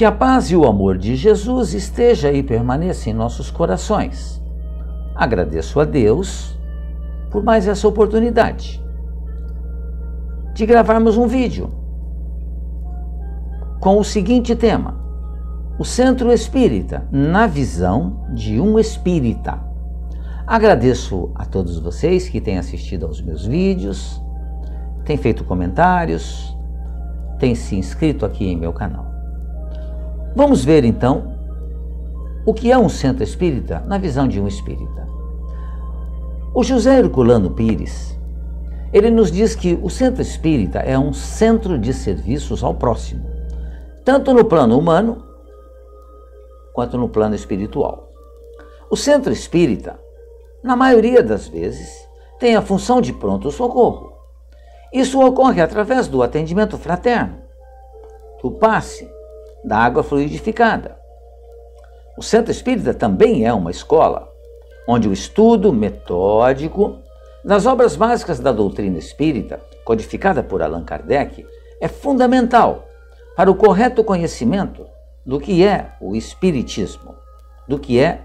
Que a paz e o amor de Jesus esteja e permaneça em nossos corações. Agradeço a Deus por mais essa oportunidade de gravarmos um vídeo com o seguinte tema: o Centro Espírita na visão de um espírita. Agradeço a todos vocês que têm assistido aos meus vídeos, têm feito comentários, têm se inscrito aqui em meu canal. Vamos ver então o que é um centro espírita na visão de um espírita. O José Herculano Pires, ele nos diz que o centro espírita é um centro de serviços ao próximo, tanto no plano humano quanto no plano espiritual. O centro espírita, na maioria das vezes, tem a função de pronto-socorro. Isso ocorre através do atendimento fraterno, do passe, da água fluidificada. O centro espírita também é uma escola, onde o estudo metódico das obras básicas da doutrina espírita, codificada por Allan Kardec, é fundamental para o correto conhecimento do que é o espiritismo, do que é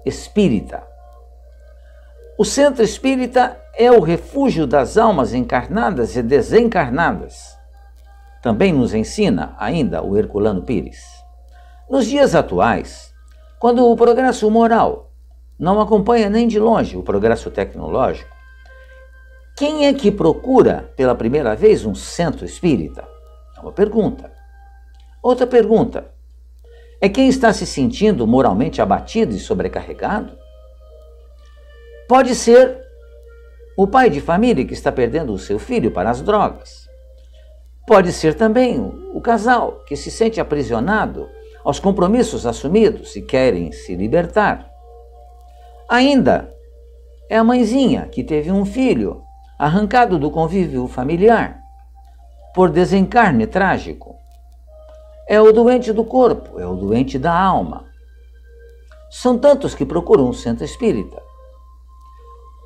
espírita. O centro espírita é o refúgio das almas encarnadas e desencarnadas. Também nos ensina ainda o Herculano Pires. Nos dias atuais, quando o progresso moral não acompanha nem de longe o progresso tecnológico, quem é que procura pela primeira vez um centro espírita? É uma pergunta. Outra pergunta: é quem está se sentindo moralmente abatido e sobrecarregado? Pode ser o pai de família que está perdendo o seu filho para as drogas. Pode ser também o casal que se sente aprisionado aos compromissos assumidos e querem se libertar. Ainda é a mãezinha que teve um filho arrancado do convívio familiar por desencarne trágico. É o doente do corpo, é o doente da alma. São tantos que procuram um centro espírita.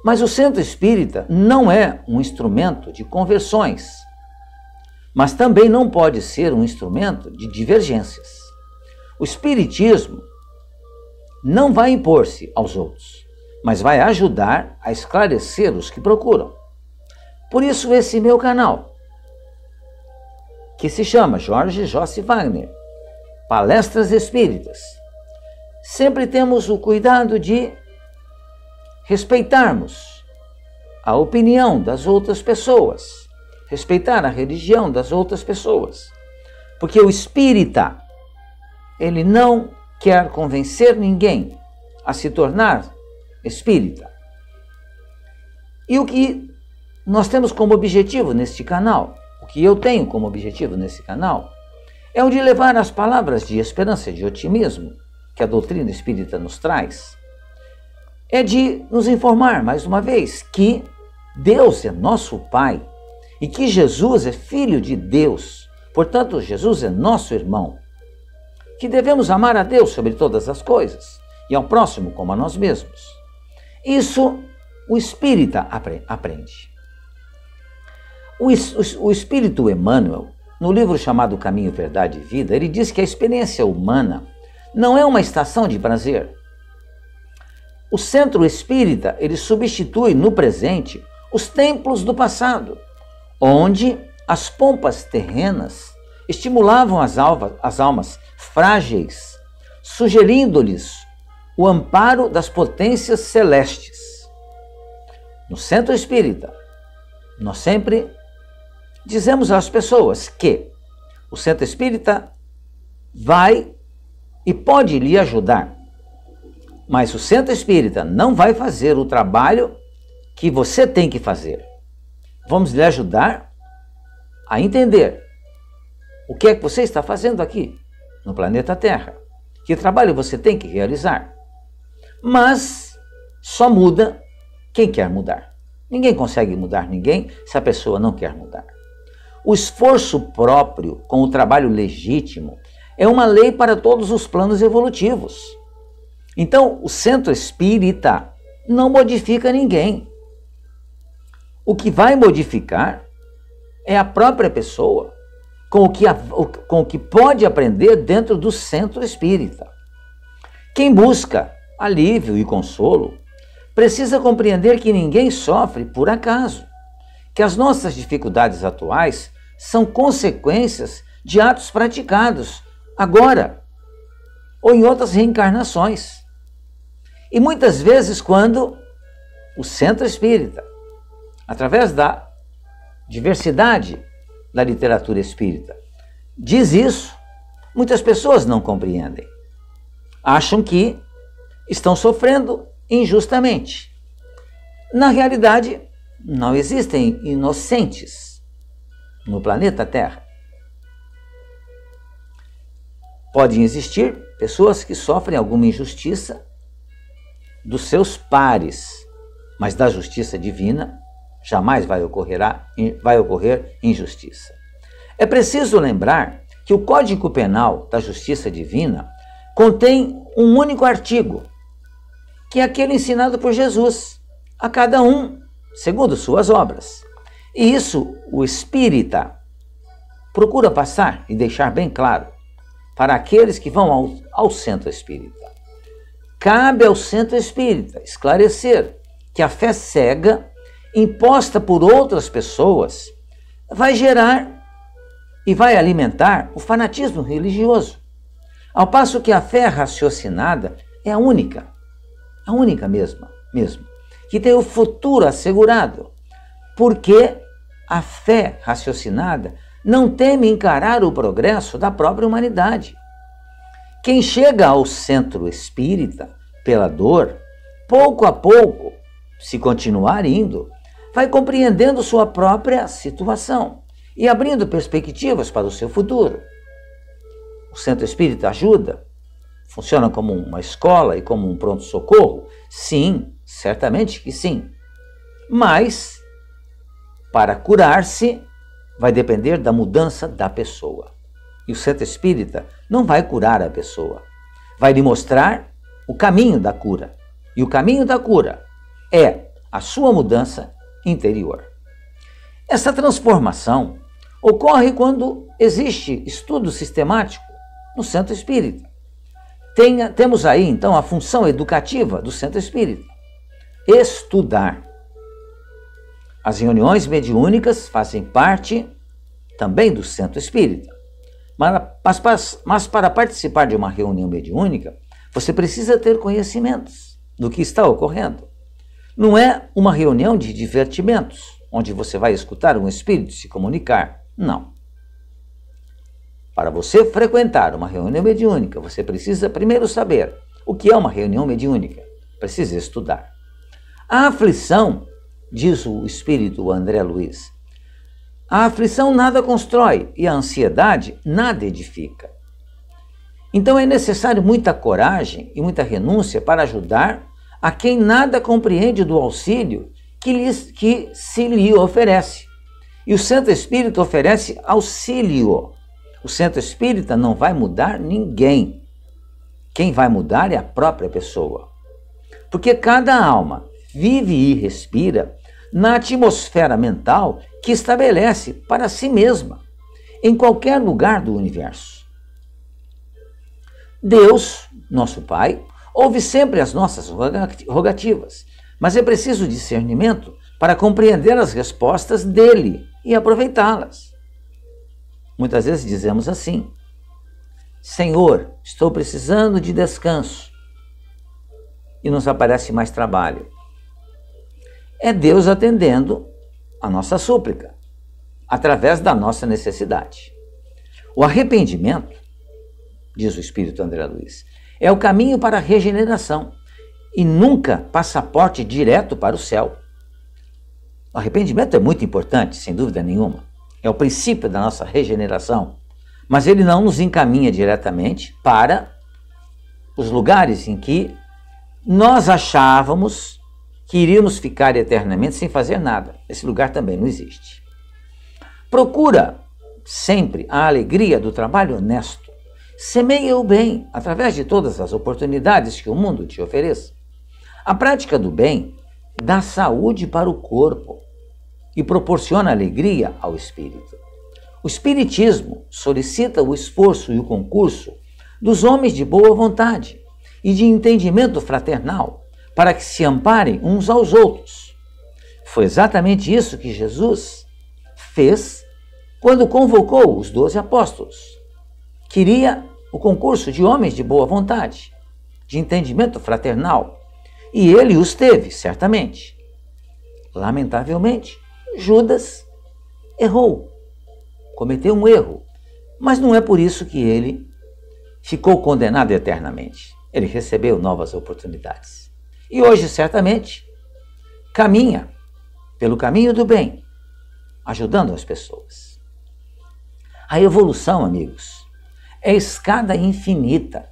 Mas o centro espírita não é um instrumento de conversões, mas também não pode ser um instrumento de divergências. O espiritismo não vai impor-se aos outros, mas vai ajudar a esclarecer os que procuram. Por isso esse meu canal, que se chama Jorge Jossi Wagner, Palestras Espíritas, sempre temos o cuidado de respeitarmos a opinião das outras pessoas, respeitar a religião das outras pessoas, porque o espírita, ele não quer convencer ninguém a se tornar espírita. E o que nós temos como objetivo neste canal, o que eu tenho como objetivo nesse canal, é o de levar as palavras de esperança e de otimismo que a doutrina espírita nos traz, é de nos informar, mais uma vez, que Deus é nosso Pai e que Jesus é Filho de Deus, portanto, Jesus é nosso irmão, que devemos amar a Deus sobre todas as coisas e ao próximo como a nós mesmos. Isso o espírita aprende. O espírito Emmanuel, no livro chamado Caminho, Verdade e Vida, ele diz que a experiência humana não é uma estação de prazer. O centro espírita, ele substitui no presente os templos do passado, onde as pompas terrenas estimulavam as almas frágeis, sugerindo-lhes o amparo das potências celestes. No centro espírita, nós sempre dizemos às pessoas que o centro espírita vai e pode lhe ajudar, mas o centro espírita não vai fazer o trabalho que você tem que fazer. Vamos lhe ajudar a entender o que é que você está fazendo aqui no planeta Terra, que trabalho você tem que realizar. Mas só muda quem quer mudar. Ninguém consegue mudar ninguém se a pessoa não quer mudar. O esforço próprio com o trabalho legítimo é uma lei para todos os planos evolutivos. Então, o centro espírita não modifica ninguém. O que vai modificar é a própria pessoa, com o que pode aprender dentro do centro espírita. Quem busca alívio e consolo precisa compreender que ninguém sofre por acaso, que as nossas dificuldades atuais são consequências de atos praticados agora ou em outras reencarnações. E muitas vezes, quando o centro espírita, através da diversidade da literatura espírita, diz isso, muitas pessoas não compreendem. Acham que estão sofrendo injustamente. Na realidade, não existem inocentes no planeta Terra. Podem existir pessoas que sofrem alguma injustiça dos seus pares, mas da justiça divina jamais vai ocorrer injustiça. É preciso lembrar que o Código Penal da Justiça Divina contém um único artigo, que é aquele ensinado por Jesus, a cada um segundo suas obras. E isso o espírita procura passar e deixar bem claro para aqueles que vão ao centro espírita. Cabe ao centro espírita esclarecer que a fé cega, imposta por outras pessoas, vai gerar e vai alimentar o fanatismo religioso, ao passo que a fé raciocinada é a única mesmo, que tem o futuro assegurado, porque a fé raciocinada não teme encarar o progresso da própria humanidade. Quem chega ao centro espírita pela dor, pouco a pouco, se continuar indo, vai compreendendo sua própria situação e abrindo perspectivas para o seu futuro. O centro espírita ajuda? Funciona como uma escola e como um pronto-socorro? Sim, certamente que sim. Mas, para curar-se, vai depender da mudança da pessoa. E o centro espírita não vai curar a pessoa. Vai lhe mostrar o caminho da cura. E o caminho da cura é a sua mudança interior. Essa transformação ocorre quando existe estudo sistemático no centro espírita. Temos aí, então, a função educativa do centro espírita. Estudar. As reuniões mediúnicas fazem parte também do centro espírita. Mas para participar de uma reunião mediúnica, você precisa ter conhecimentos do que está ocorrendo. Não é uma reunião de divertimentos, onde você vai escutar um espírito se comunicar. Não. Para você frequentar uma reunião mediúnica, você precisa primeiro saber o que é uma reunião mediúnica. Precisa estudar. A aflição, diz o espírito André Luiz, a aflição nada constrói e a ansiedade nada edifica. Então é necessário muita coragem e muita renúncia para ajudar a quem nada compreende do auxílio que se lhe oferece. E o centro espírita oferece auxílio. O centro espírita não vai mudar ninguém. Quem vai mudar é a própria pessoa. Porque cada alma vive e respira na atmosfera mental que estabelece para si mesma, em qualquer lugar do universo. Deus, nosso Pai, ouve sempre as nossas rogativas, mas é preciso discernimento para compreender as respostas dele e aproveitá-las. Muitas vezes dizemos assim: Senhor, estou precisando de descanso. E nos aparece mais trabalho. É Deus atendendo a nossa súplica, através da nossa necessidade. O arrependimento, diz o espírito André Luiz, é o caminho para a regeneração e nunca passaporte direto para o céu. O arrependimento é muito importante, sem dúvida nenhuma. É o princípio da nossa regeneração, mas ele não nos encaminha diretamente para os lugares em que nós achávamos que iríamos ficar eternamente sem fazer nada. Esse lugar também não existe. Procura sempre a alegria do trabalho honesto. Semeia o bem através de todas as oportunidades que o mundo te ofereça. A prática do bem dá saúde para o corpo e proporciona alegria ao espírito. O Espiritismo solicita o esforço e o concurso dos homens de boa vontade e de entendimento fraternal para que se amparem uns aos outros. Foi exatamente isso que Jesus fez quando convocou os 12 apóstolos. Queria o concurso de homens de boa vontade, de entendimento fraternal, e ele os teve, certamente. Lamentavelmente, Judas errou, cometeu um erro, mas não é por isso que ele ficou condenado eternamente. Ele recebeu novas oportunidades. E hoje, certamente, caminha pelo caminho do bem, ajudando as pessoas. A evolução, amigos, é escada infinita.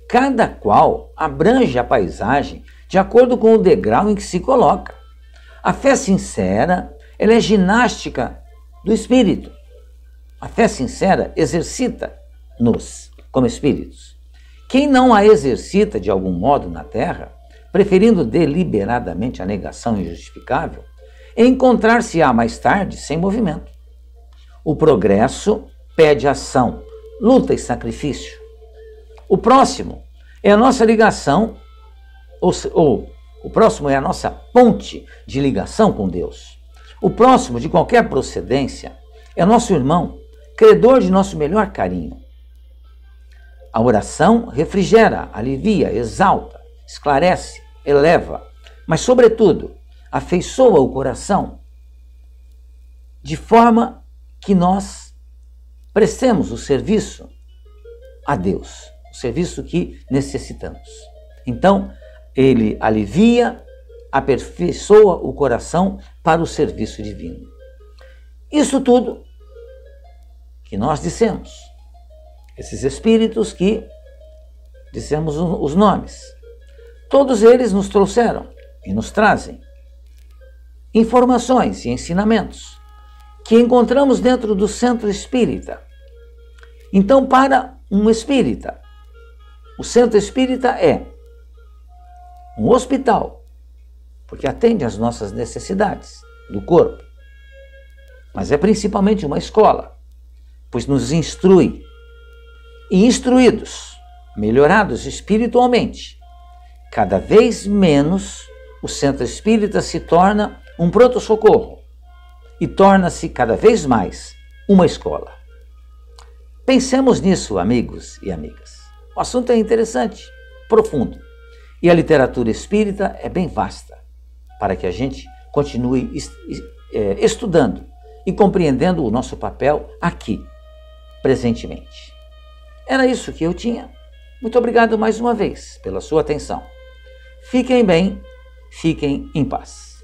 Cada qual abrange a paisagem de acordo com o degrau em que se coloca. A fé sincera, ela é ginástica do espírito. A fé sincera exercita-nos como espíritos. Quem não a exercita de algum modo na Terra, preferindo deliberadamente a negação injustificável, encontrar-se-á mais tarde sem movimento. O progresso pede ação, luta e sacrifício. O próximo é a nossa ligação, ou o próximo é a nossa ponte de ligação com Deus. O próximo, de qualquer procedência, é nosso irmão, credor de nosso melhor carinho. A oração refrigera, alivia, exalta, esclarece, eleva, mas, sobretudo, afeiçoa o coração, de forma que nós prestemos o serviço a Deus, o serviço que necessitamos. Então, ele alivia, aperfeiçoa o coração para o serviço divino. Isso tudo que nós dissemos, esses espíritos que dissemos os nomes, todos eles nos trouxeram e nos trazem informações e ensinamentos que encontramos dentro do centro espírita. Então, para um espírita, o centro espírita é um hospital, porque atende às nossas necessidades do corpo, mas é principalmente uma escola, pois nos instrui, e instruídos, melhorados espiritualmente, cada vez menos o centro espírita se torna um pronto-socorro e torna-se cada vez mais uma escola. Pensemos nisso, amigos e amigas. O assunto é interessante, profundo, e a literatura espírita é bem vasta, para que a gente continue estudando e compreendendo o nosso papel aqui, presentemente. Era isso que eu tinha. Muito obrigado mais uma vez pela sua atenção. Fiquem bem, fiquem em paz.